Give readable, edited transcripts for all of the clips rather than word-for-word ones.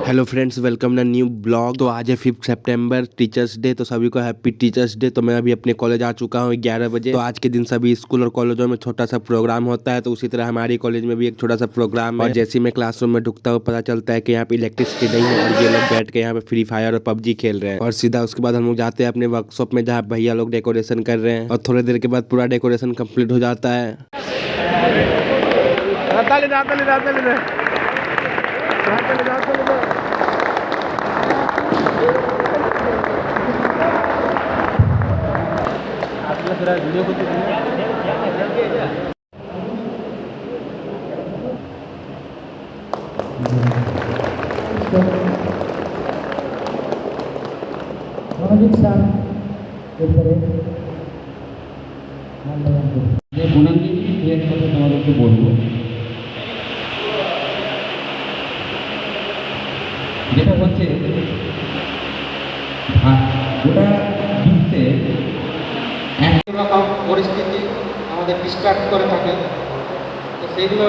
Hello friends, welcome ना new blog. तो आज है 5 सितंबर टीचर्स डे, तो सभी को हैप्पी टीचर्स डे। तो मैं अभी अपने कॉलेज आ चुका हूँ 11 बजे। तो आज के दिन सभी स्कूल और कॉलेजों में छोटा सा प्रोग्राम होता है, तो उसी तरह हमारी कॉलेज में भी एक छोटा सा प्रोग्राम है। और जैसे ही मैं क्लासरूम में ढुकता हूँ पता चलता है कि यहाँ पे इलेक्ट्रिसिटी नहीं है और ये लोग बैठ के यहाँ पे फ्री फायर और पबजी खेल रहे हैं। और सीधा उसके बाद हम लोग जाते हैं अपने वर्कशॉप में जहाँ भैया लोग डेकोरेशन कर रहे हैं, और थोड़ी देर के बाद पूरा डेकोरेशन कम्प्लीट हो जाता है। সামাজিক সার এরপরে যে গুণাঙ্গিনী এর কথা তোমাদেরকে বলবো, যেটা হচ্ছে গোটা বিশ্বে এক রকম পরিস্থিতি আমাদের ডিস্ট্রাক্ট করে থাকে। তো সেইগুলো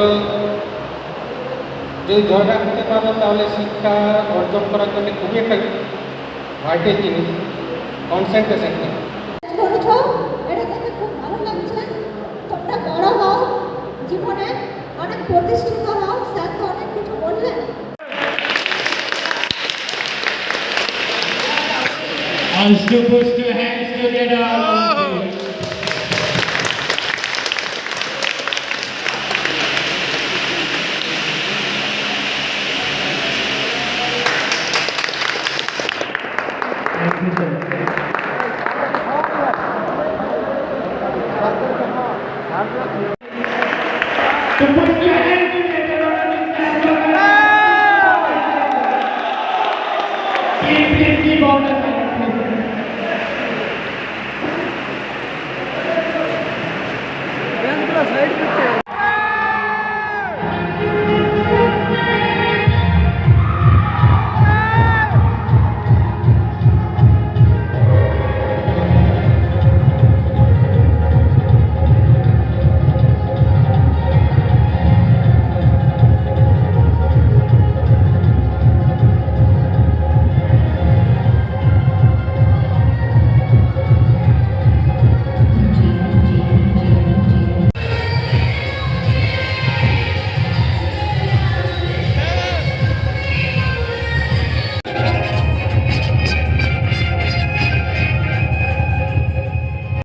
যদি ধরে রাখতে পারো তাহলে শিক্ষা অর্জন করার জন্য খুবই একটা ভাইটাল জিনিস কনসেন্ট্রেশনটা। করেছো, এটা দেখে খুব ভালো লাগছে। তোমরা বড় হও, জীবনে অনেক প্রতিষ্ঠিত হও, স্যার তো অনেক কিছু বললেন। I'm supposed to hands together. So put your hands together on this platform. Please keep on the second, please. Side করতে